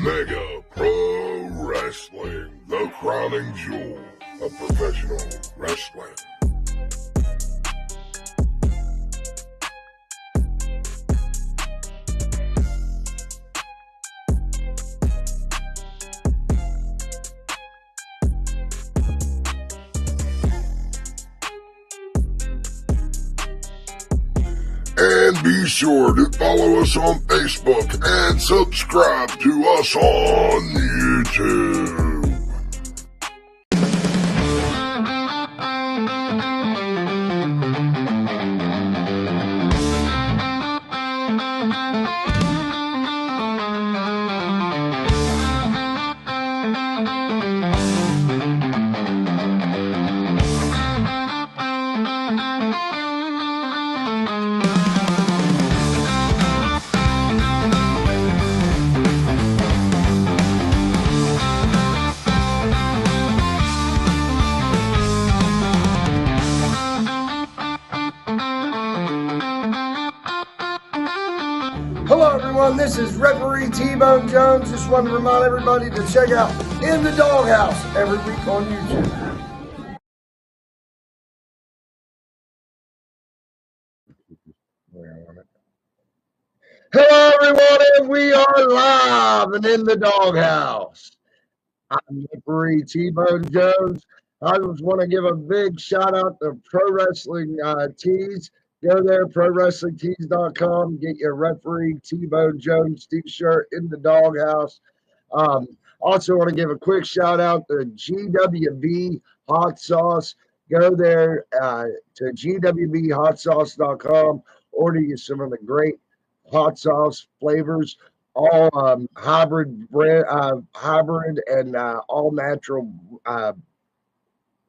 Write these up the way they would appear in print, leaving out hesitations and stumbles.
Mega Pro Wrestling, the crowning jewel of professional wrestling. And be sure to follow us on Facebook and subscribe to us on YouTube. Hello everyone, this is referee T-Bone Jones. Just wanted to remind everybody to check out In the Doghouse every week on YouTube. Hello everyone, and we are live and in the Doghouse. I'm referee T-Bone Jones. I just want to give a big shout out to Pro Wrestling Tees. Go there, ProWrestlingTees.com. Get your referee T-Bone Jones t-shirt In the Doghouse. Also want to give a quick shout out to GWB Hot Sauce. Go there to GWBHotSauce.com. Order you some of the great hot sauce flavors, all hybrid and all natural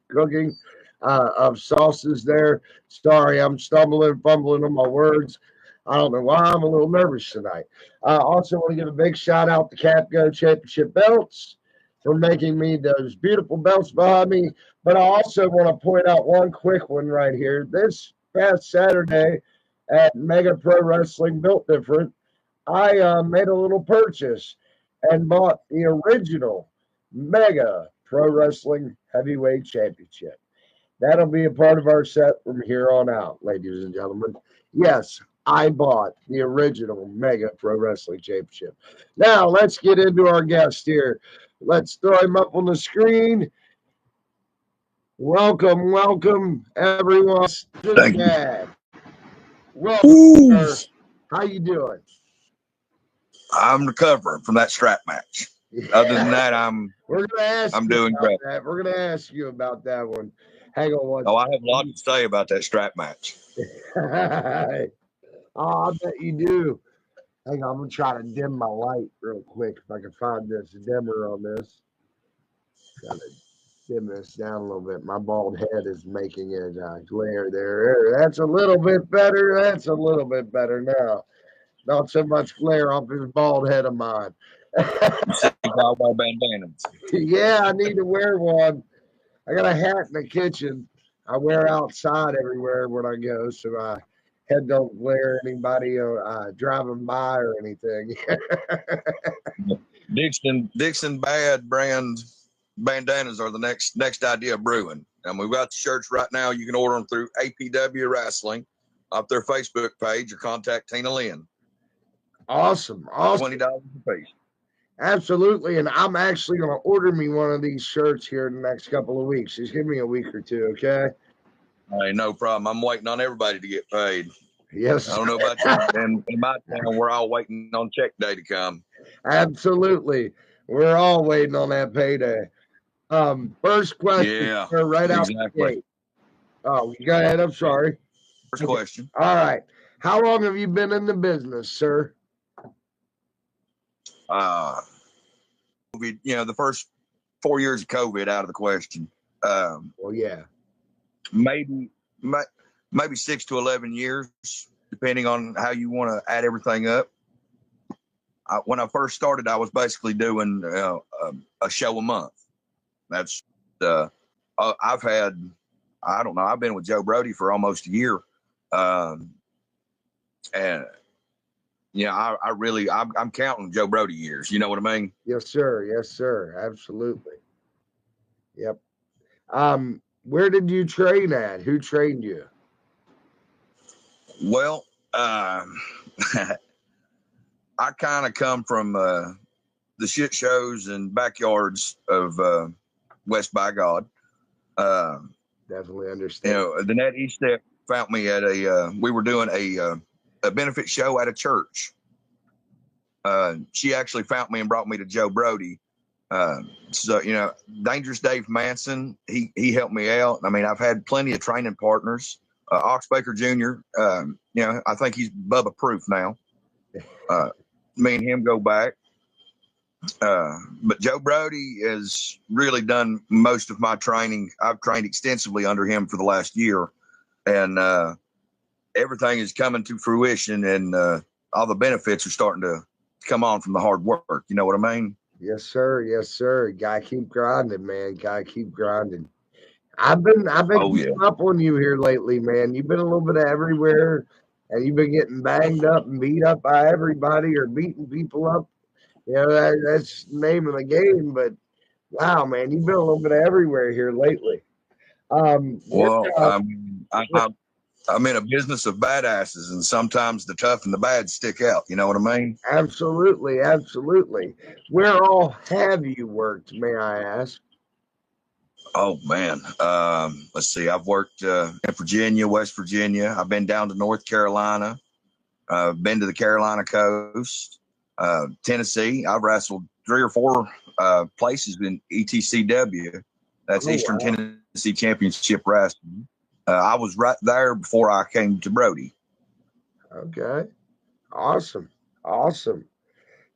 cooking of sauces there. Sorry, I'm fumbling on my words. I don't know why I'm a little nervous tonight. I also want to give a big shout out to Capco Championship Belts for making me those beautiful belts behind me. But I also want to point out one quick one right here. This past Saturday at Mega Pro Wrestling Built Different, I made a little purchase and bought the original Mega Pro Wrestling Heavyweight Championship. That'll be a part of our set from here on out, ladies and gentlemen. Yes, I bought the original Mega Pro Wrestling Championship. Now, let's get into our guest here. Let's throw him up on the screen. Welcome, everyone. Thank you. Dixon Badd. Welcome, sir. How you doing? I'm recovering from that strap match. Other than that, I'm doing great. We're gonna ask you about that one. Hang on one. Oh, I have a lot to say about that strap match. Oh, I bet you do. Hang on, I'm gonna try to dim my light real quick if I can find this dimmer on this. Gotta dim this down a little bit. My bald head is making it glare there. That's a little bit better. That's a little bit better now. Not so much glare off this bald head of mine. Yeah, I need to wear one. I got a hat in the kitchen. I wear outside everywhere when I go, so my head don't glare anybody driving by or anything. Dixon Badd brand bandanas are the next idea of brewing. And we've got the shirts right now. You can order them through APW Wrestling off their Facebook page or contact Tina Lynn. Awesome. $20 a piece. Absolutely, and I'm actually going to order me one of these shirts here in the next couple of weeks. Just give me a week or two, okay? Hey, no problem. I'm waiting on everybody to get paid. Yes. I don't know about you. In my town, we're all waiting on check day to come. Absolutely. We're all waiting on that payday. First question, yeah, right out exactly. the gate. Oh, go ahead. I'm sorry. First question. All right. How long have you been in the business, sir? COVID, the first 4 years of COVID out of the question. Well, yeah. Maybe 6 to 11 years, depending on how you want to add everything up. When I first started, I was basically doing a show a month. That's I've been with Joe Brody for almost a year. And I'm counting Joe Brody years. You know what I mean? Yes, sir. Yes, sir. Absolutely. Yep. Where did you train at? Who trained you? Well, I kind of come from the shit shows and backyards of West by God. Definitely understand. The Net Estep found me at we were doing a benefit show at a church. She actually found me and brought me to Joe Brody. So, Dangerous Dave Manson, he helped me out. I mean, I've had plenty of training partners. Ox Baker Jr., I think he's Bubba Proof now. Me and him go back. But Joe Brody has really done most of my training. I've trained extensively under him for the last year, and everything is coming to fruition, and all the benefits are starting to come on from the hard work. You know what I mean? Yes, sir. Yes, sir. Gotta keep grinding, man. Gotta keep grinding. I've been keeping up on you here lately, man. You've been a little bit of everywhere, and you've been getting banged up and beat up by everybody or beating people up. That's the name of the game. But wow, man, you've been a little bit of everywhere here lately. Well, I'm in a business of badasses, and sometimes the tough and the bad stick out. You know what I mean? Absolutely, absolutely. Where all have you worked, may I ask? Oh man, let's see. I've worked in Virginia, West Virginia. I've been down to North Carolina. Been to the Carolina coast, Tennessee. I've wrestled 3 or 4 places in ETCW. That's Eastern Tennessee Championship Wrestling. I was right there before I came to Brody. Okay, awesome.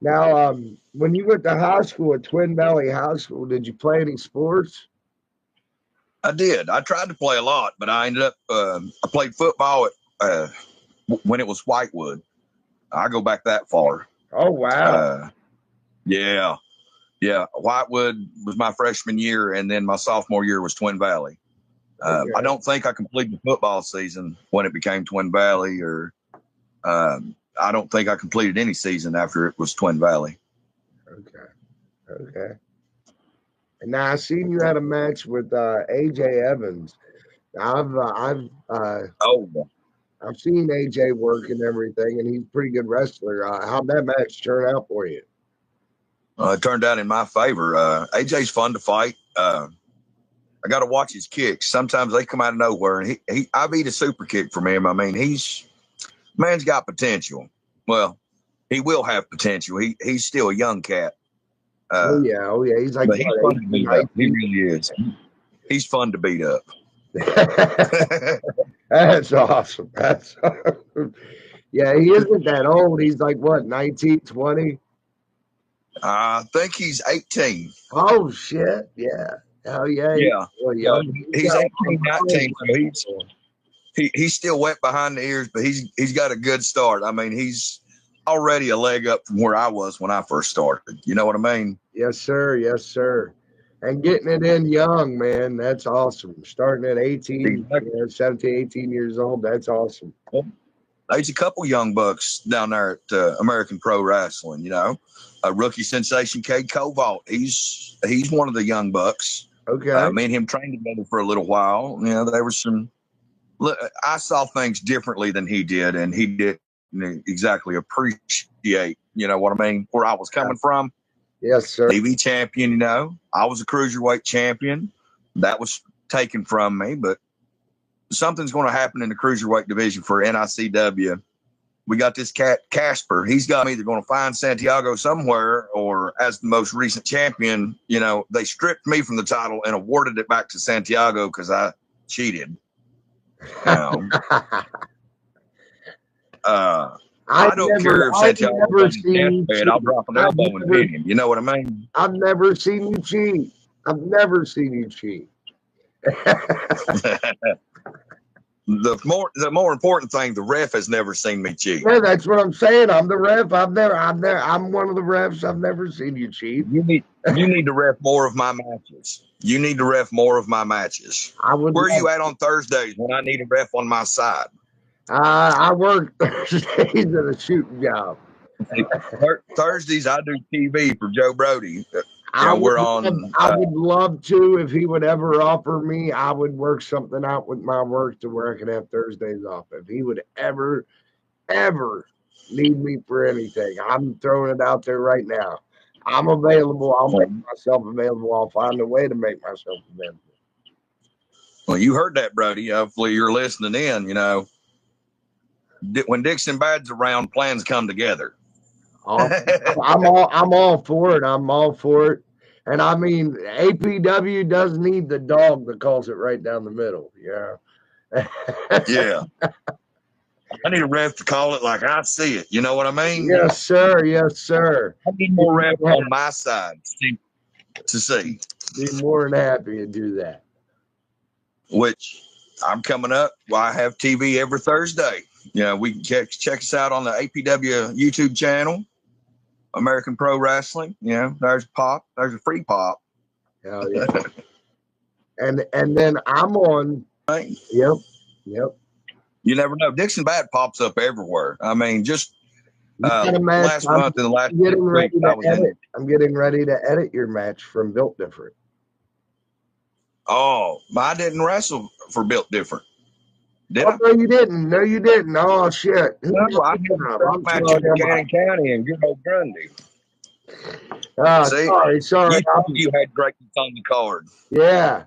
Now, when you went to high school at Twin Valley High School, did you play any sports? I did. I tried to play a lot, but I ended up. I played football at when it was Whitewood. I go back that far. Oh wow! Yeah. Whitewood was my freshman year, and then my sophomore year was Twin Valley. Okay. I don't think I completed the football season when it became Twin Valley, or I don't think I completed any season after it was Twin Valley. Okay. And now I seen you had a match with AJ Evans. I've seen AJ work and everything, and he's a pretty good wrestler. How'd that match turn out for you? It turned out in my favor. AJ's fun to fight. I got to watch his kicks. Sometimes they come out of nowhere, and I beat a super kick from him. I mean, man's got potential. Well, he will have potential. He's still a young cat. Oh yeah. He's like, he's fun to beat up. He really is. He's fun to beat up. That's awesome. Yeah, he isn't that old. He's like what, 19, 20? I think he's 18. Oh shit! Yeah. Oh yeah. Yeah. Yeah. He's 18, 19. So he's still wet behind the ears, but he's got a good start. I mean, he's already a leg up from where I was when I first started. You know what I mean? Yes, sir. Yes, sir. And getting it in young, man, that's awesome. Starting at 18, 17, 18 years old, that's awesome. There's a couple young bucks down there at American Pro Wrestling, rookie sensation, Cade Kovault. He's one of the young bucks. Okay. Me and him trained together for a little while. There was I saw things differently than he did, and he didn't exactly appreciate, what I mean, where I was coming from. Yes, sir. TV champion, I was a cruiserweight champion. That was taken from me, but something's going to happen in the cruiserweight division for NICW. We got this cat, Casper. He's got me either going to find Santiago somewhere, or as the most recent champion, they stripped me from the title and awarded it back to Santiago because I cheated. I don't care if Santiago's deathbed. I'll drop an elbow and hit him. You know what I mean? I've never seen you cheat. The more important thing, the ref has never seen me cheat. Yeah, that's what I'm saying. I'm the ref. I'm one of the refs. I've never seen you cheat. You need to ref more of my matches. Where are you at on Thursdays when I need a ref on my side? I work Thursdays at a shooting job. Thursdays I do TV for Joe Brody. I We're would, on. I would love to, if he would ever offer me, I would work something out with my work to where I could have Thursdays off. If he would ever need me for anything, I'm throwing it out there right now. I'm available. I'll make myself available. I'll find a way to make myself available. Well, you heard that, Brody. Hopefully you're listening in. When Dixon Badd's around, plans come together. I'm all for it. I'm all for it. And I mean, APW does need the dog that calls it right down the middle. Yeah. Yeah. I need a ref to call it like I see it. You know what I mean? Yes, sir. Yes, sir. I need more ref on my side to see. Be more than happy to do that. Which I'm coming up. Well, I have TV every Thursday. We can check us out on the APW YouTube channel, American Pro Wrestling. There's Pop. There's a free Pop. Hell yeah. and then I'm on. Right. Yep. You never know. Dixon Badd pops up everywhere. I mean, just last month and the last week, I'm getting ready to edit your match from Built Different. Oh, I didn't wrestle for Built Different. Did I? No, you didn't. No, you didn't. Oh, shit. No, I had a match in Cannon County and good old Grundy. Sorry. You had greatness on the card. Yeah.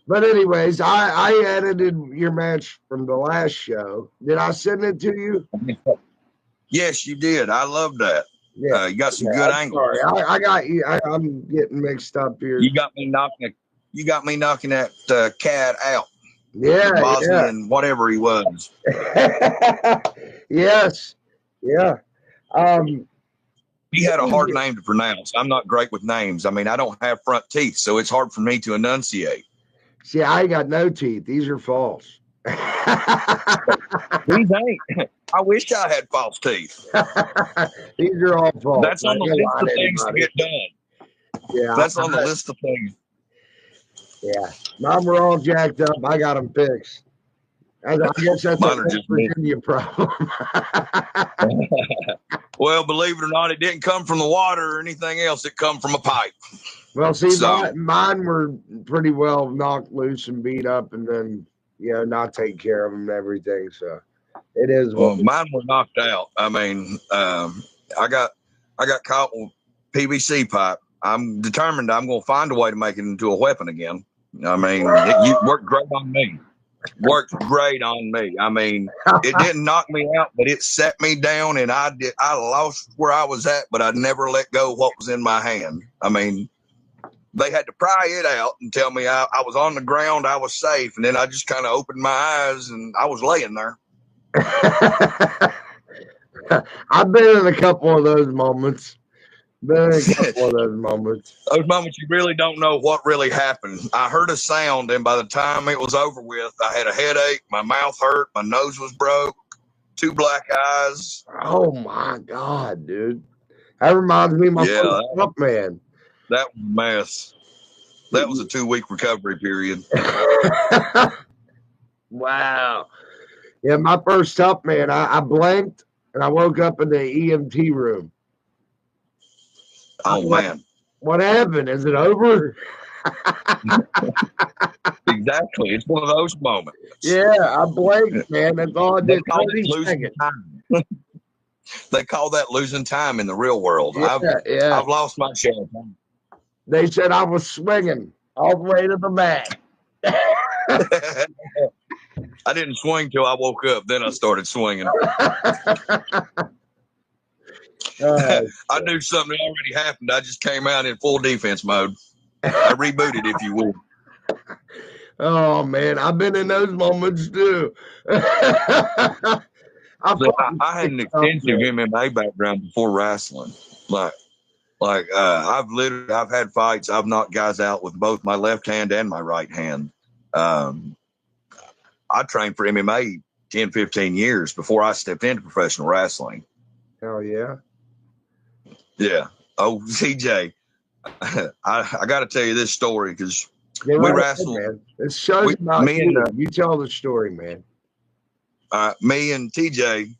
But anyways, I edited your match from the last show. Did I send it to you? Yes, you did. I love that. Yeah, you got some good angles. Sorry, I got you. I'm getting mixed up here. You got me knocking that cat out. Yeah, Bosnian, whatever he was. Yes, yeah. He had a hard name to pronounce. I'm not great with names. I mean, I don't have front teeth, so it's hard for me to enunciate. See, I got no teeth. These are false. These ain't. I wish I had false teeth. These are all false. That's on the list of things to get done. Yeah, that's on the list of things. Yeah, mine were all jacked up. I got them fixed. I guess that's a Virginia problem. Well, believe it or not, it didn't come from the water or anything else. It come from a pipe. Well, see, mine were pretty well knocked loose and beat up, and then not take care of them and everything. So it is. Well, mine were knocked out. I mean, I got caught with PVC pipe. I'm determined I'm going to find a way to make it into a weapon again. I mean, it worked great on me. I mean, it didn't knock me out, but it set me down, and I lost where I was at, but I never let go of what was in my hand. I mean, they had to pry it out and tell me I was on the ground, I was safe, and then I just kind of opened my eyes, and I was laying there. I've been in a couple of those moments. Those moments you really don't know what really happened. I heard a sound, and by the time it was over with, I had a headache, my mouth hurt, my nose was broke, 2 black eyes. Oh my God, dude. That reminds me of my first up, man. That was a mess. That was a 2-week recovery period. Wow. Yeah, my first up, man. I blanked and I woke up in the EMT room. Oh, man. What happened? Is it over? Exactly. It's one of those moments. Yeah, I blanked, man. That's all I did. They call that losing time in the real world. Yeah, I've lost my share of time. They said I was swinging all the way to the back. I didn't swing till I woke up. Then I started swinging. I knew something already happened. I just came out in full defense mode. I rebooted, if you will. Oh, man. I've been in those moments, too. I had an extensive MMA background before wrestling. I've had fights. I've knocked guys out with both my left hand and my right hand. I trained for MMA 10, 15 years before I stepped into professional wrestling. Hell yeah. Yeah. Oh, CJ, I got to tell you this story because we wrestled. Man. This show's not you. You tell the story, man. Me and TJ,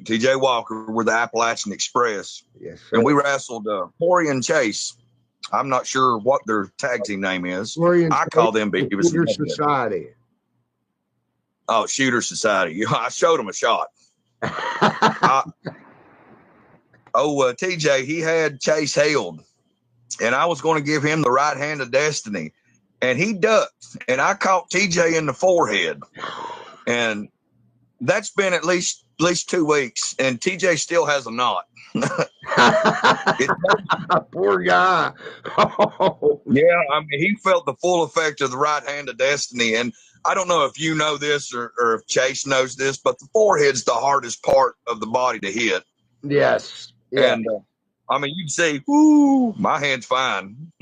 TJ Walker with the Appalachian Express. Yes, sir. And we wrestled Corey and Chase. I'm not sure what their tag team name is. I call them Beavis Shooter Society. Oh, Shooter Society. I showed him a shot. TJ, he had Chase held, and I was going to give him the right hand of destiny, and he ducked, and I caught TJ in the forehead, and that's been at least 2 weeks, and TJ still has a knot. Poor guy. Yeah, I mean, he felt the full effect of the right hand of destiny, and I don't know if you know this or if Chase knows this, but the forehead's the hardest part of the body to hit. Yes. Yeah. And I mean, you'd say, "Whoo, my hand's fine."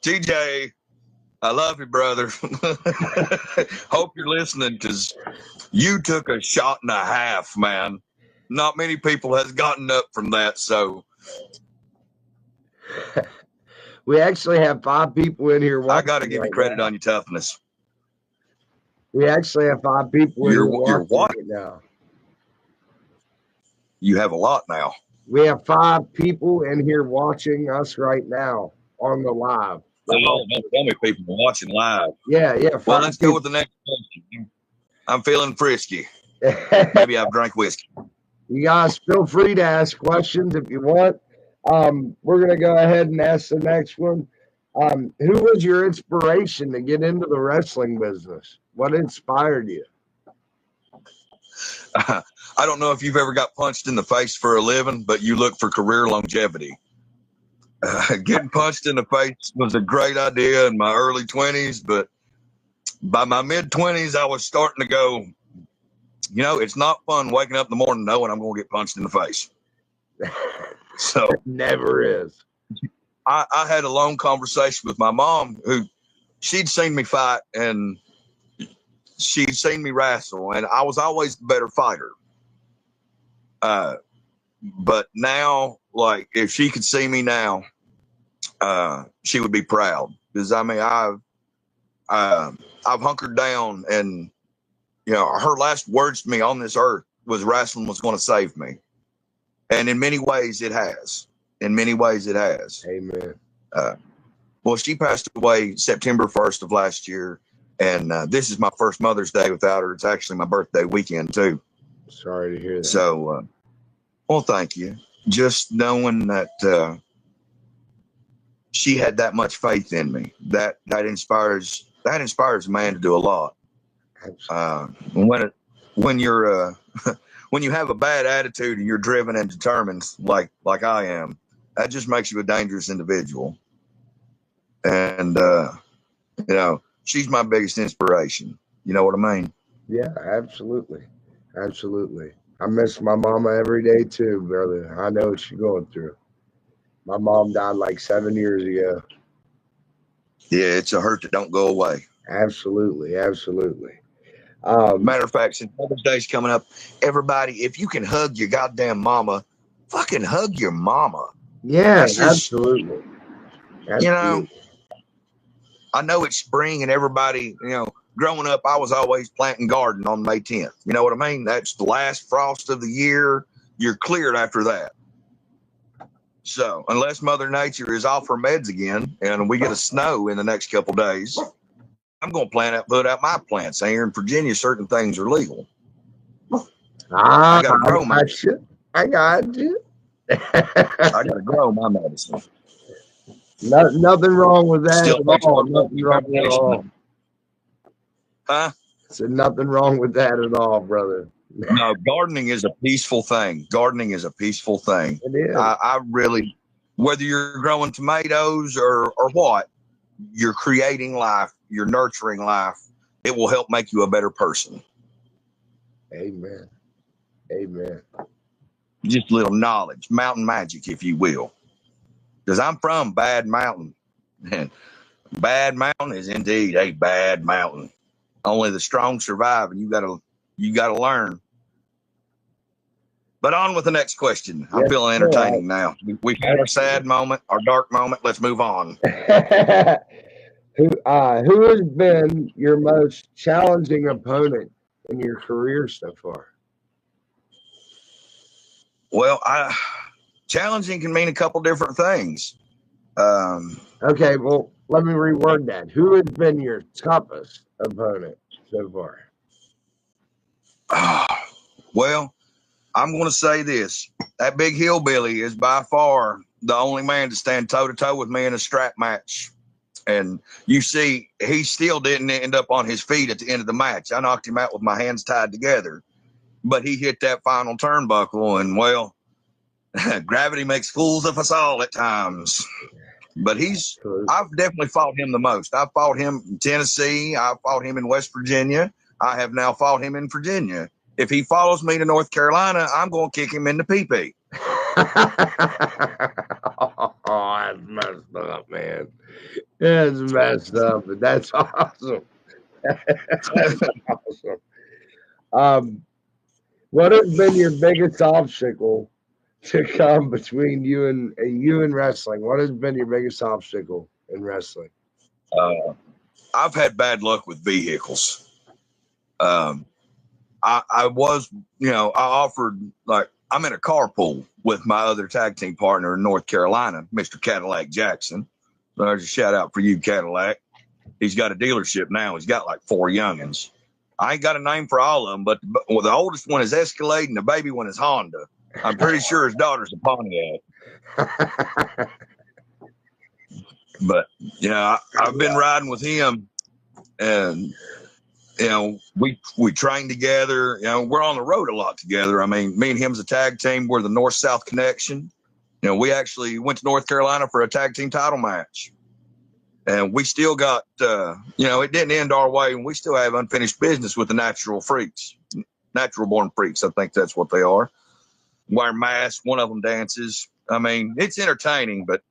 TJ, I love you, brother. Hope you're listening, because you took a shot and a half, man. Not many people has gotten up from that. So we actually have 5 people in here watching. I got to give you credit on your toughness. We actually have 5 people in here watching you're what? right now. You have a lot now. We have 5 people in here watching us right now on the live. Oh, don't tell me people are watching live. Yeah. Well, let's go with the next question. I'm feeling frisky. Maybe I've drank whiskey. You guys feel free to ask questions if you want. We're going to go ahead and ask the next one. Who was your inspiration to get into the wrestling business? What inspired you? I don't know if you've ever got punched in the face for a living, but you look for career longevity. Getting punched in the face was a great idea in my early 20s, but by my mid-20s, I was starting to go, it's not fun waking up in the morning knowing I'm going to get punched in the face. So it never is. I had a long conversation with my mom, who she'd seen me fight and she'd seen me wrestle, and I was always the better fighter. But now, like, if she could see me now, she would be proud, because I mean, I've hunkered down, and her last words to me on this earth was wrestling was going to save me, and in many ways it has. Amen. Well, she passed away September 1st of last year, and this is my first Mother's Day without her. It's actually my birthday weekend too. Sorry to hear that. So, well, thank you. Just knowing that she had that much faith in me, that inspires a man to do a lot. When you're when you have a bad attitude and you're driven and determined like I am, that just makes you a dangerous individual. And she's my biggest inspiration. You know what I mean? Yeah, absolutely. I miss my mama every day too, brother. I know what she's going through. My mom died like 7 years ago. Yeah, it's a hurt that don't go away. Absolutely. Matter of fact, since Mother's Day's coming up, everybody, if you can hug your goddamn mama, fucking hug your mama. Yeah, absolutely. I know it's spring and everybody, growing up, I was always planting garden on May 10th. You know what I mean? That's the last frost of the year. You're cleared after that. So unless Mother Nature is off her meds again and we get a snow in the next couple days, I'm going to put out my plants. Here in Virginia, certain things are legal. I got to grow my shit. I got you. I got to grow my medicine. Nothing wrong with that Still at all. Nothing wrong at all. Huh? So nothing wrong with that at all, brother. No, gardening is a peaceful thing. It is. I really, whether you're growing tomatoes or what, you're creating life, you're nurturing life. It will help make you a better person. Amen. Just a little knowledge, mountain magic, if you will. Because I'm from Bad Mountain. And Bad Mountain is indeed a bad mountain. Only the strong survive, and you gotta learn. But on with the next question. I'm feeling entertaining now. We've had our sad moment, our dark moment. Let's move on. Who has been your most challenging opponent in your career so far? Well, challenging can mean a couple different things. Okay, well, let me reword that. Who has been your toughest opponent so far? Well, I'm going to say this. That big hillbilly is by far the only man to stand toe-to-toe with me in a strap match. And you see, he still didn't end up on his feet at the end of the match. I knocked him out with my hands tied together. But he hit that final turnbuckle, and, well, gravity makes fools of us all at times. But I've definitely fought him the most. I've fought him in Tennessee. I've fought him in West Virginia. I have now fought him in Virginia. If he follows me to North Carolina, I'm going to kick him in the pee-pee. Oh, that's messed up, man. That's messed up, but that's awesome. That's awesome. What has been your biggest obstacle to come between you and wrestling? What has been your biggest obstacle in wrestling? I've had bad luck with vehicles. I was, I offered, like, I'm in a carpool with my other tag team partner in North Carolina, Mr. Cadillac Jackson. So there's a shout out for you, Cadillac. He's got a dealership now. He's got like 4 youngins. I ain't got a name for all of them, but the oldest one is Escalade and the baby one is Honda. I'm pretty sure his daughter's a Pontiac. But, I've been riding with him, and, we train together. We're on the road a lot together. I mean, me and him's a tag team. We're the North-South connection. We actually went to North Carolina for a tag team title match. And we still got, it didn't end our way, and we still have unfinished business with the natural born freaks. I think that's what they are. Wear masks. One of them dances. I mean, it's entertaining, but,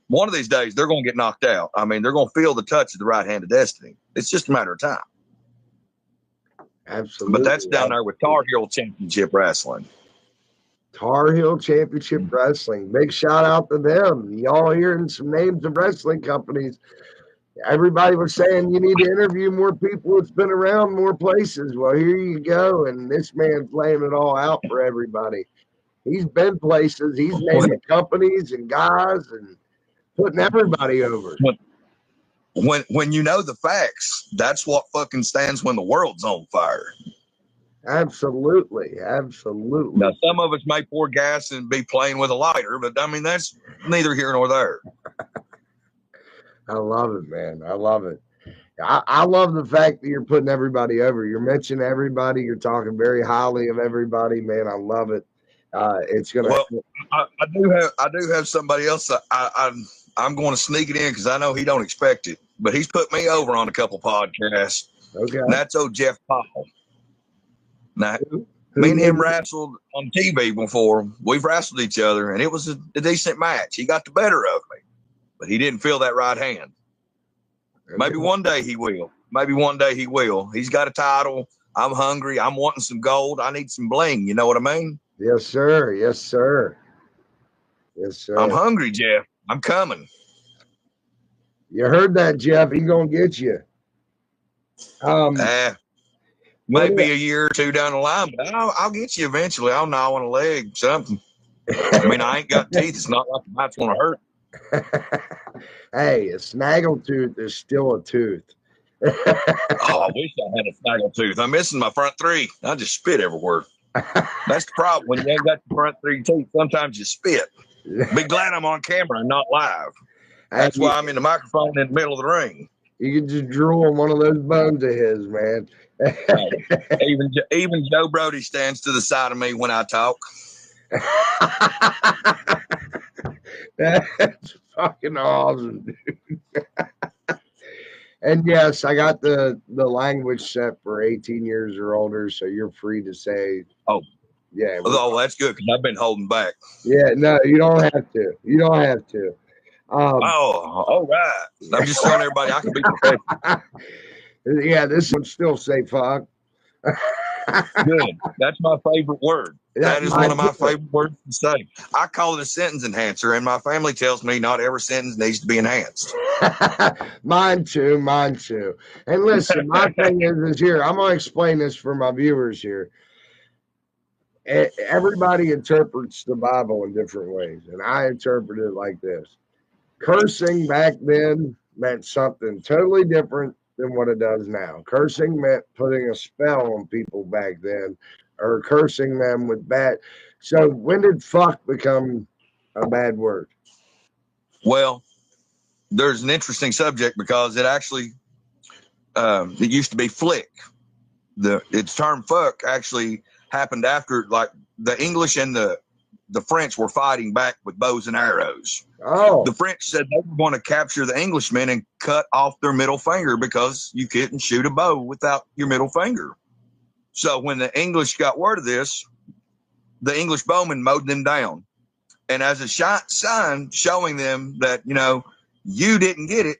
one of these days they're going to get knocked out. I mean, they're going to feel the touch of the right hand of destiny. It's just a matter of time. Absolutely. But that's down there with Tar Heel Championship Wrestling. Tar Heel Championship Wrestling. Big shout out to them. Y'all hearing some names of wrestling companies. Everybody was saying you need to interview more people that's been around more places. Well, here you go. And this man's laying it all out for everybody. He's been places. He's naming companies and guys and putting everybody over. When you know the facts, that's what fucking stands when the world's on fire. Absolutely. Absolutely. Now, some of us may pour gas and be playing with a lighter, but I mean, that's neither here nor there. I love it, man. I love it. I love the fact that you're putting everybody over. You're mentioning everybody. You're talking very highly of everybody, man. I love it. It's gonna. Well, I do have somebody else. I'm going to sneak it in because I know he don't expect it, but he's put me over on a couple podcasts. Okay. And that's old Jeff Powell. Now, me and him wrestled on TV before. We've wrestled each other, and it was a decent match. He got the better of me, but he didn't feel that right hand. Okay. Maybe one day he will. He's got a title. I'm hungry. I'm wanting some gold. I need some bling. You know what I mean? Yes, sir. Yes, sir. Yes, sir. I'm hungry, Jeff. I'm coming. You heard that, Jeff. He's going to get you. Maybe a year or two down the line, but I'll get you eventually. I'll gnaw on a leg, something. I mean, I ain't got teeth. It's not like the bite's going to hurt. Hey, a snaggletooth is still a tooth. Oh, I wish I had a snaggletooth. I'm missing my front 3. I just spit everywhere. That's the problem. When you ain't got the front 3 teeth, sometimes you spit. Be glad I'm on camera and not live. That's why I'm in the microphone in the middle of the ring. You can just drool on one of those bones of his, man. Even Joe Brody stands to the side of me when I talk. That's fucking awesome, dude. And yes, I got the language set for 18 years or older, so you're free to say. Oh, yeah. Oh, that's good because I've been holding back. Yeah, no, you don't have to. You don't have to. All right. I'm just showing everybody I can be professional. Yeah, this one still say fuck. Good. That's my favorite word. That is one of my favorite words to say. I call it a sentence enhancer, and my family tells me not every sentence needs to be enhanced. Mine too. And listen, my thing is here. I'm going to explain this for my viewers here. everybody interprets the Bible in different ways, and I interpret it like this: cursing back then meant something totally different than what it does now. Cursing meant putting a spell on people back then, or cursing them with bad. So when did fuck become a bad word? Well, there's an interesting subject because it actually it used to be flick. Its term fuck actually happened after, like, the English and the French were fighting back with bows and arrows. Oh, The French said they were going to capture the Englishmen and cut off their middle finger because you couldn't shoot a bow without your middle finger. So when the English got word of this, the English bowmen mowed them down. And as a sign showing them that, you didn't get it,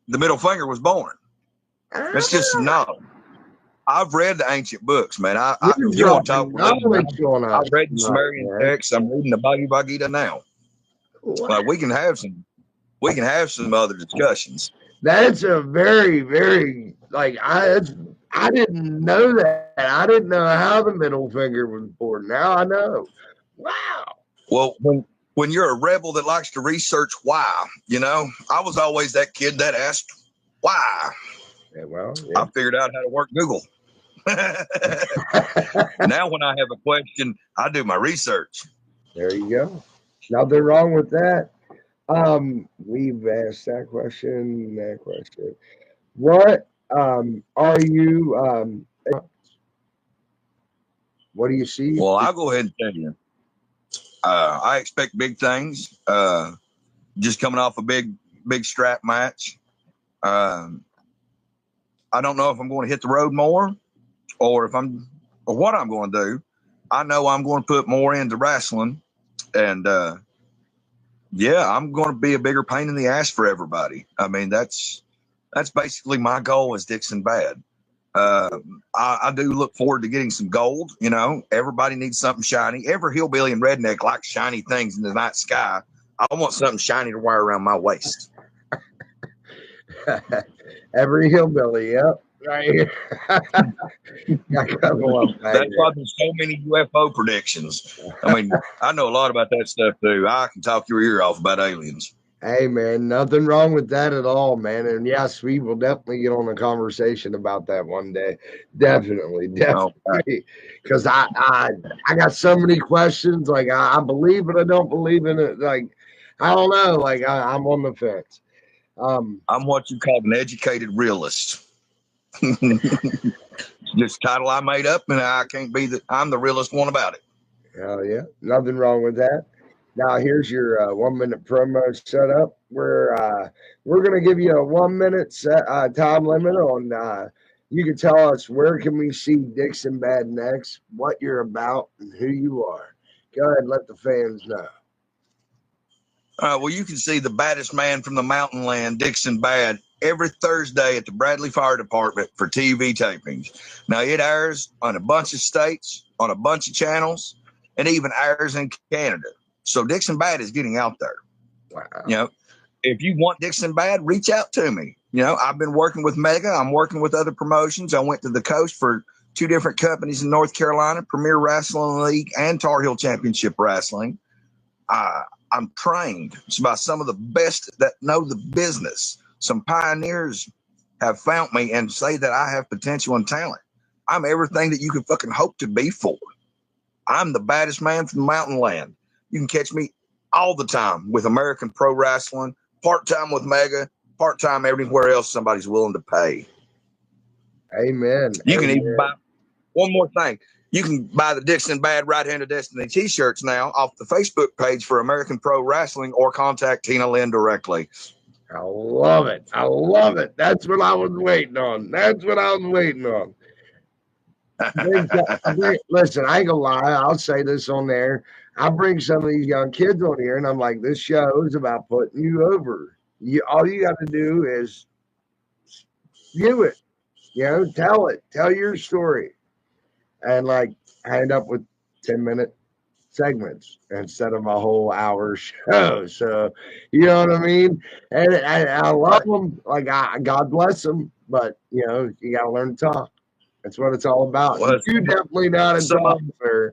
the middle finger was born. That's just no. I've read the ancient books, man. If you want to talk religion, I've read the Sumerian texts. I'm reading the Bhagavad Gita now. Like, we can have some other discussions. That's a very, very, like, I didn't know that. I didn't know how the middle finger was born. Now I know. Wow. Well, when you're a rebel that likes to research why, I was always that kid that asked why. Yeah, well, I figured out how to work Google. Now when I have a question, I do my research. There you go. Nothing wrong with that. We've asked that question. What are you what do you see? Well, I'll go ahead and tell you. I expect big things. Just coming off a big strap match. I don't know if I'm going to hit the road more or what I'm going to do. I know I'm going to put more into wrestling, and I'm going to be a bigger pain in the ass for everybody. I mean, that's basically my goal as Dixon Badd. I do look forward to getting some gold. Everybody needs something shiny. Every hillbilly and redneck likes shiny things in the night sky. I want something shiny to wear around my waist. Every hillbilly, yep. Right here. That's why there's so many UFO predictions. I mean, I know a lot about that stuff too. I can talk your ear off about aliens. Hey, man, nothing wrong with that at all, man. And yes, we will definitely get on a conversation about that one day. Definitely. Because I got so many questions. Like, I believe it, I don't believe in it. Like, I don't know. Like, I'm on the fence. I'm what you call an educated realist. This title I made up, and I can't be I'm the realest one about it. Hell yeah. Nothing wrong with that. Now, here's your 1 minute promo setup. We're going to give you a 1 minute time limit on. You can tell us where can we see Dixon Badd next, what you're about, and who you are. Go ahead and let the fans know. Well, you can see the baddest man from the mountain land, Dixon Badd, every Thursday at the Bradley Fire Department for TV tapings. Now, it airs on a bunch of states, on a bunch of channels, and even airs in Canada. So Dixon Badd is getting out there. Wow. If you want Dixon Badd, reach out to me. I've been working with Mega. I'm working with other promotions. I went to the coast for 2 different companies in North Carolina, Premier Wrestling League and Tar Heel Championship Wrestling. I'm trained by some of the best that know the business. Some pioneers have found me and say that I have potential and talent. I'm everything that you could fucking hope to be for. I'm the baddest man from the mountain land. You can catch me all the time with American Pro Wrestling, part-time with Mega, part-time everywhere else somebody's willing to pay. Amen. You can even buy one more thing. You can buy the Dixon Badd Right Hand of Destiny t-shirts now off the Facebook page for American Pro Wrestling, or contact Tina Lynn directly. I love it. That's what I was waiting on. Listen, I ain't gonna lie. I'll say this on there. I bring some of these young kids on here, and I'm like, this show is about putting you over. All you got to do is view it. Tell it. Tell your story. And like, I end up with 10-minute segments instead of a whole hour show. So, you know what I mean? And I love them. Like, God bless them. But, you got to learn to talk. That's what it's all about. Well, You definitely not a dog, sir.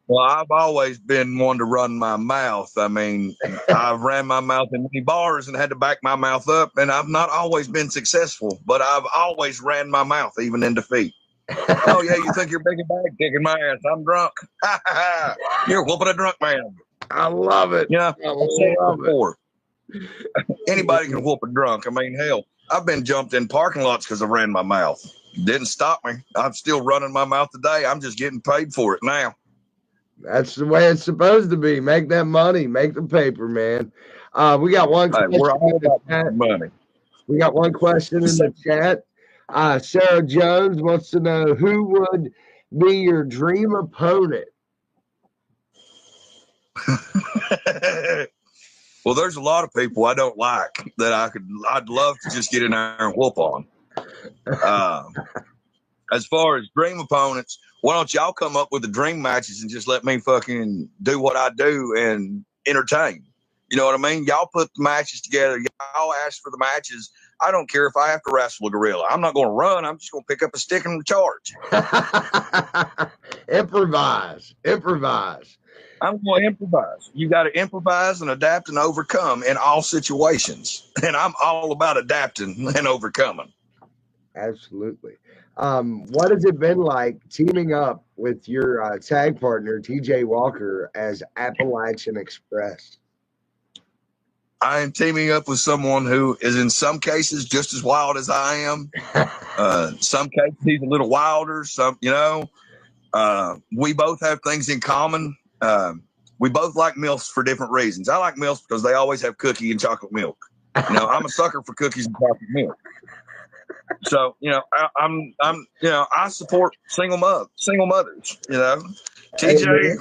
Well, I've always been one to run my mouth. I mean, I've ran my mouth in many bars and had to back my mouth up, and I've not always been successful, but I've always ran my mouth, even in defeat. Oh, yeah, you think you're big and bad, kicking my ass. I'm drunk. You're whooping a drunk man. I love it. Yeah, I I've said love it before. Anybody can whoop a drunk. I mean, hell, I've been jumped in parking lots because I ran my mouth. Didn't stop me. I'm still running my mouth today. I'm just getting paid for it now. That's the way it's supposed to be. Make that money. Make the paper, man. We got one question. We're all about money. We got one question in the chat. Sarah Jones wants to know who would be your dream opponent. Well, there's a lot of people I don't like that I'd love to just get in there and whoop on. As far as dream opponents, why don't y'all come up with the dream matches and just let me fucking do what I do and entertain? You know what I mean? Y'all put the matches together. Y'all ask for the matches. I don't care if I have to wrestle a gorilla. I'm not going to run. I'm just going to pick up a stick and charge. Improvise. I'm going to improvise. You got to improvise and adapt and overcome in all situations. And I'm all about adapting and overcoming. Absolutely. What has it been like teaming up with your tag partner, TJ Walker, as Appalachian Express? I am teaming up with someone who is in some cases just as wild as I am. Some cases he's a little wilder. We both have things in common. We both like MILFs for different reasons. I like MILFs because they always have cookie and chocolate milk. I'm a sucker for cookies and chocolate milk. So, I support single mothers, TJ,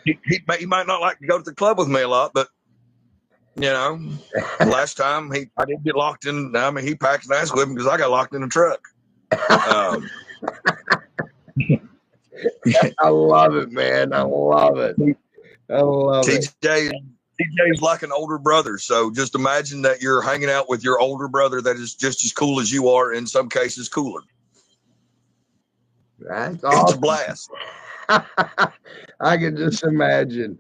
he might not like to go to the club with me a lot, but last time I did get locked in. I mean, he packed an ass with me because I got locked in the truck. I love it, man. I love it. TJ's like an older brother. So just imagine that you're hanging out with your older brother that is just as cool as you are, in some cases cooler. That's awesome. It's a blast. I can just imagine.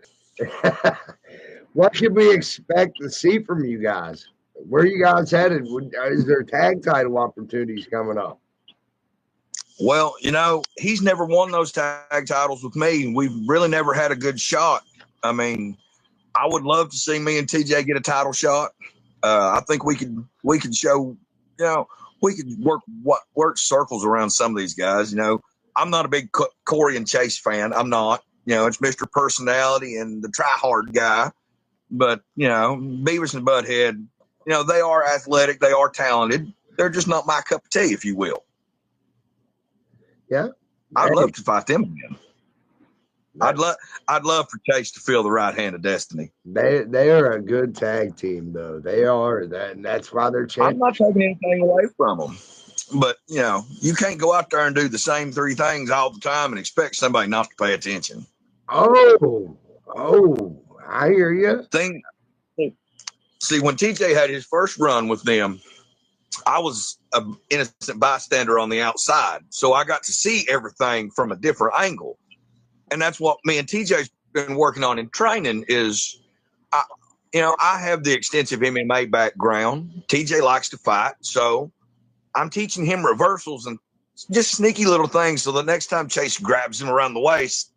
What should we expect to see from you guys? Where are you guys headed? Is there tag title opportunities coming up? Well, he's never won those tag titles with me. We've really never had a good shot. I mean, I would love to see me and TJ get a title shot. I think we could show, we could work circles around some of these guys. I'm not a big Corey and Chase fan. I'm not. It's Mr. Personality and the try hard guy. But, Beavis and Butthead, they are athletic. They are talented. They're just not my cup of tea, if you will. Yeah. I'd love to fight them again. I'd love for Chase to feel the right hand of destiny. They are a good tag team, though. They are. That's why they're champions. I'm not taking anything away from them. But, you can't go out there and do the same three things all the time and expect somebody not to pay attention. Oh, I hear you. See, when TJ had his first run with them, I was an innocent bystander on the outside. So I got to see everything from a different angle. And that's what me and TJ's been working on in training is, I have the extensive MMA background. TJ likes to fight. So I'm teaching him reversals and just sneaky little things. So the next time Chase grabs him around the waist,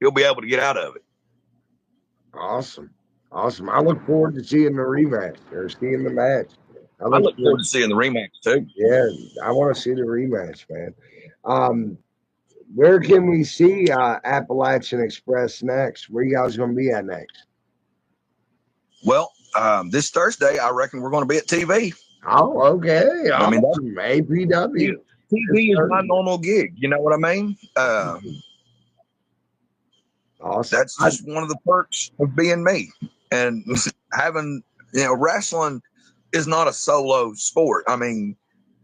he'll be able to get out of it. Awesome. I look forward to seeing the rematch or seeing the match. I look forward to seeing the rematch too. Yeah, I want to see the rematch, man. Where can we see Appalachian Express next? Where you guys going to be at next? Well, this Thursday, I reckon we're going to be at TV. Oh, okay. I mean, APW. TV is my normal gig. You know what I mean? Awesome. That's just one of the perks of being me. And having, wrestling is not a solo sport. I mean,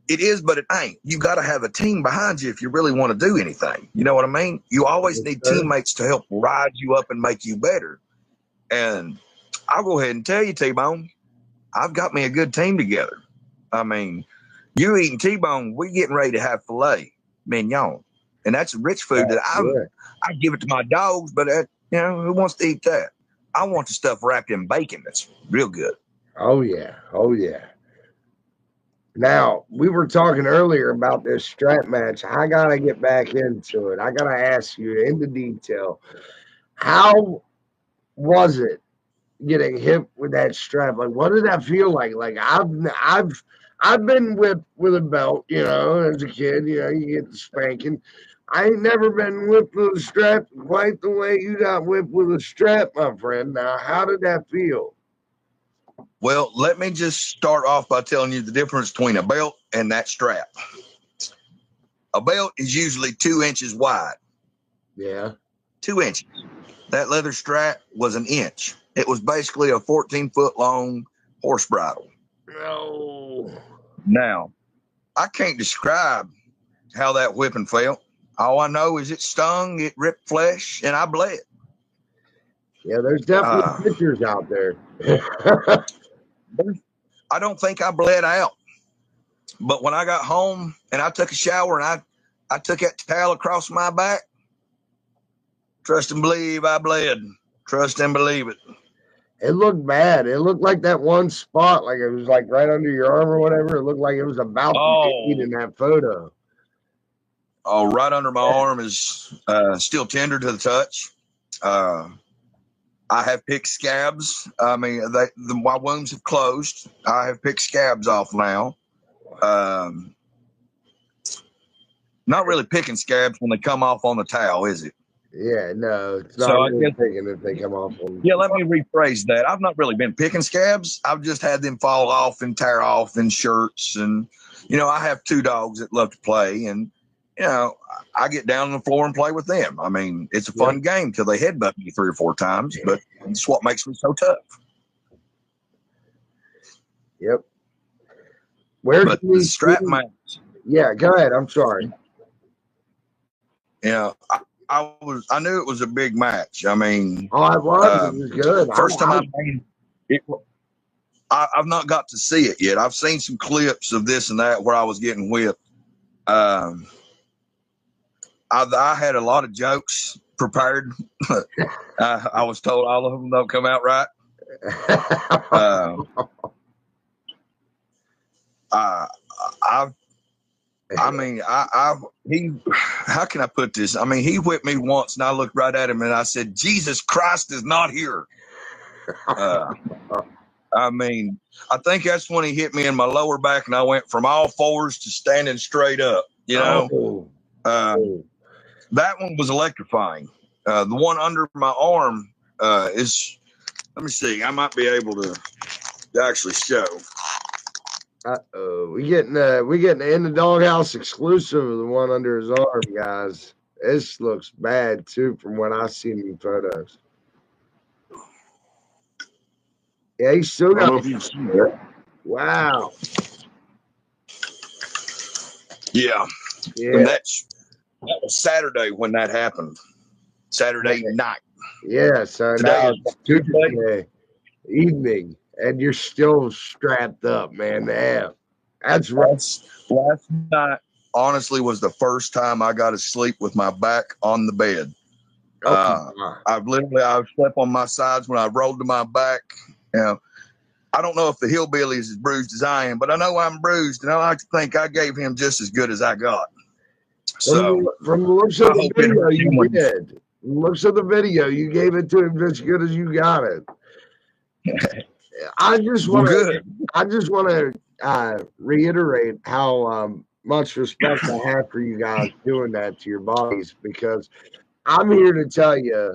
it is, but it ain't. You got to have a team behind you if you really want to do anything. You know what I mean? You always need teammates to help rise you up and make you better. And I'll go ahead and tell you, T-Bone, I've got me a good team together. I mean, You eating T-bone, we getting ready to have filet mignon, and that's rich food that I give it to my dogs. But who wants to eat that? I want the stuff wrapped in bacon. That's real good. Oh yeah, oh yeah. Now, we were talking earlier about this strap match. I got to get back into it. I got to ask you into detail. How was it getting hit with that strap? Like, what did that feel like? Like, I've been whipped with a belt, as a kid, you get the spanking. I ain't never been whipped with a strap quite the way you got whipped with a strap, my friend. Now, how did that feel? Well, let me just start off by telling you the difference between a belt and that strap. A belt is usually 2 inches wide. Yeah. 2 inches. That leather strap was an inch. It was basically a 14-foot long horse bridle. No. Now, I can't describe how that whipping felt. All I know is it stung, it ripped flesh, and I bled. Yeah, there's definitely pictures out there. I don't think I bled out. But when I got home and I took a shower and I took that towel across my back, trust and believe I bled. Trust and believe it. It looked bad. It looked like that one spot, like it was like right under your arm or whatever. It looked like it was about to be in that photo. Oh, right under my arm is still tender to the touch. I have picked scabs. I mean, my wounds have closed. I have picked scabs off now. Not really picking scabs when they come off on the towel, is it? Yeah, no, it's not really picking if they come off on. Yeah, let me rephrase that. I've not really been picking scabs. I've just had them fall off and tear off in shirts. And, I have 2 dogs that love to play. And, I get down on the floor and play with them. I mean, it's a fun game till they headbutt me 3 or 4 times, but it's what makes me so tough. Yep. But the strap match. Yeah, go ahead. I'm sorry. I knew it was a big match. I mean, it was good. First time I've seen it. I've not got to see it yet. I've seen some clips of this and that where I was getting whipped. I had a lot of jokes prepared. I was told all of them don't come out right. How can I put this? I mean, he whipped me once and I looked right at him and I said, Jesus Christ is not here. I mean, I think that's when he hit me in my lower back and I went from all fours to standing straight up, That one was electrifying. The one under my arm is, let me see, I might be able to actually show. We getting the In the Doghouse exclusive of the one under his arm, guys. This looks bad too from what I seen in photos. Yeah, he's still got. Wow. Yeah. And that was Saturday when that happened. Saturday night. Yeah, so now it's Tuesday evening, and you're still strapped up, man. That's right. Last night, honestly, was the first time I got to sleep with my back on the bed. I've slept on my sides when I rolled to my back. I don't know if the hillbilly is as bruised as I am, but I know I'm bruised, and I like to think I gave him just as good as I got. So, from the looks of the video, you did. From the looks of the video, you gave it to him just as good as you got it. I just want to reiterate how much respect I have for you guys doing that to your bodies, because I'm here to tell you,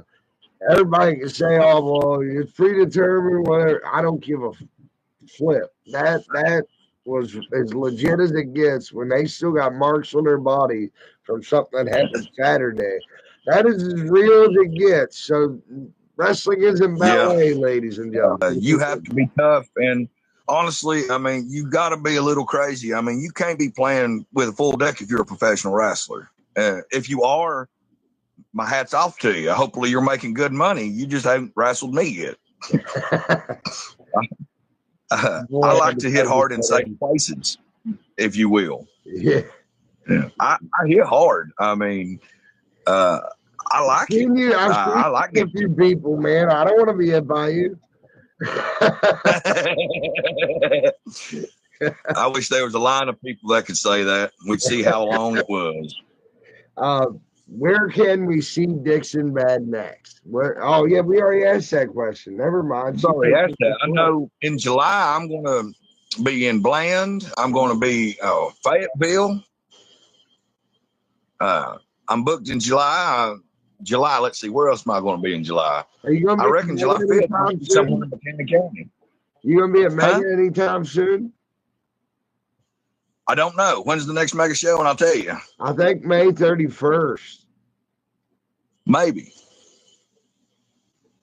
everybody can say, "Oh, well, it's predetermined," whatever. I don't give a flip. That was as legit as it gets. When they still got marks on their body from something that happened Saturday, that is as real as it gets. So wrestling isn't ballet, ladies and gentlemen. You have to be tough, and honestly, I mean, you got to be a little crazy. I mean, you can't be playing with a full deck if you're a professional wrestler. If you are, my hat's off to you. Hopefully you're making good money. You just haven't wrestled me yet. I like to hit hard in safe places. if you will. Yeah. I hit hard. I mean, I like it. I like a few people, man. I don't want to be hit by you. I wish there was a line of people that could say that. We'd see how long it was. Where can we see Dixon Badd next? Where? Oh, yeah, we already asked that question. Never mind. Sorry, asked that. I know in July I'm going to be in Bland. I'm going to be Fayetteville. I'm booked in July. Let's see, where else am I going to be in July? Are you going to be? I reckon July 5th, somewhere in Buchanan County. You going to be at Mega anytime soon? I don't know. When's the next mega show? And I'll tell you. I think May 31st. Maybe.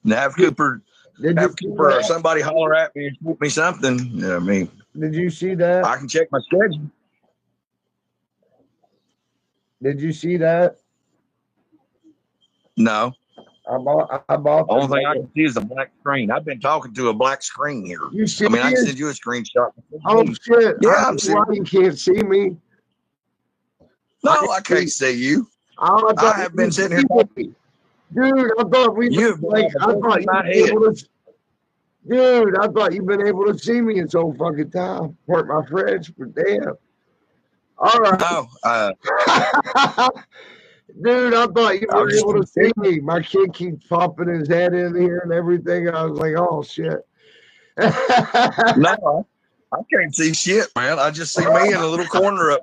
Now have Cooper or somebody holler at me and shoot me something. I mean, did you see that? I can check my schedule. Did you see that? No. I bought the only thing I can see is a black screen. I've been talking to a black screen here. You see I mean, I can send you a screenshot. Oh, shit. Yeah, I'm seeing. Why you can't see me? No, I can't see you. I have been sitting here. Dude, I thought we were like, I thought you've been able to see me this whole fucking time. Weren't my friends, but damn. All right. No. Dude, I thought you were able to see me. My kid keeps popping his head in here and everything. I was like, oh, shit. No, I can't see shit, man. I just see me in a little corner up.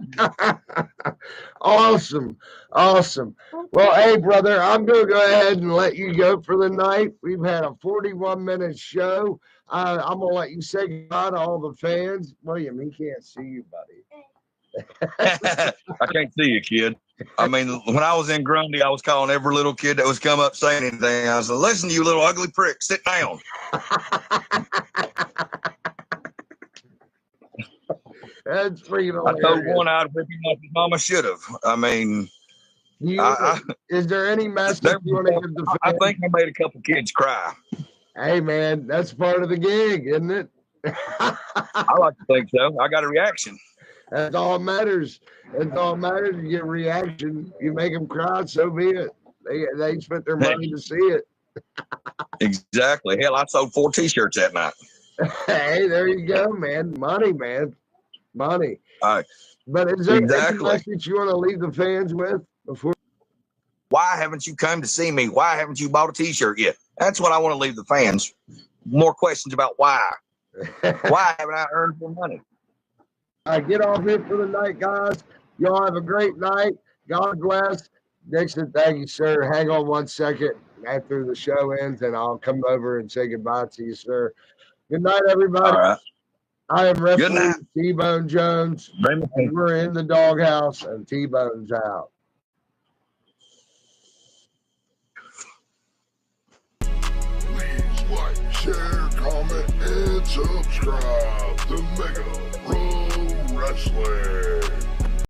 Awesome. Well, hey, brother, I'm going to go ahead and let you go for the night. We've had a 41-minute show. I'm going to let you say goodbye to all the fans. William, he can't see you, buddy. I can't see you, kid. I mean, when I was in Grundy, I was calling every little kid that was come up saying anything. I was like, listen, you little ugly prick, sit down. That's freaking hilarious. I told one I'd whip him like his mama should have. I mean, is there any message you want to give the fans? I think I made a couple kids cry. Hey, man, that's part of the gig, isn't it? I like to think so. I got a reaction. That's all that matters. That's all that matters. You get a reaction. You make them cry, so be it. They spent their money to see it. Exactly. Hell, I sold 4 T-shirts that night. Hey, there you go, man. Money, man. Money. All right. But is there any message you want to leave the fans with before? Why haven't you come to see me? Why haven't you bought a T-shirt yet? That's what I want to leave the fans. More questions about why. Why haven't I earned more money? Get off here for the night, guys. Y'all have a great night. God bless. Dixon, thank you, sir. Hang on 1 second after the show ends, and I'll come over and say goodbye to you, sir. Good night, everybody. All right. I am referee T-Bone Jones. And we're in the doghouse, and T-Bone's out. Please like, share, comment, and subscribe to Mega Pro Wrestling.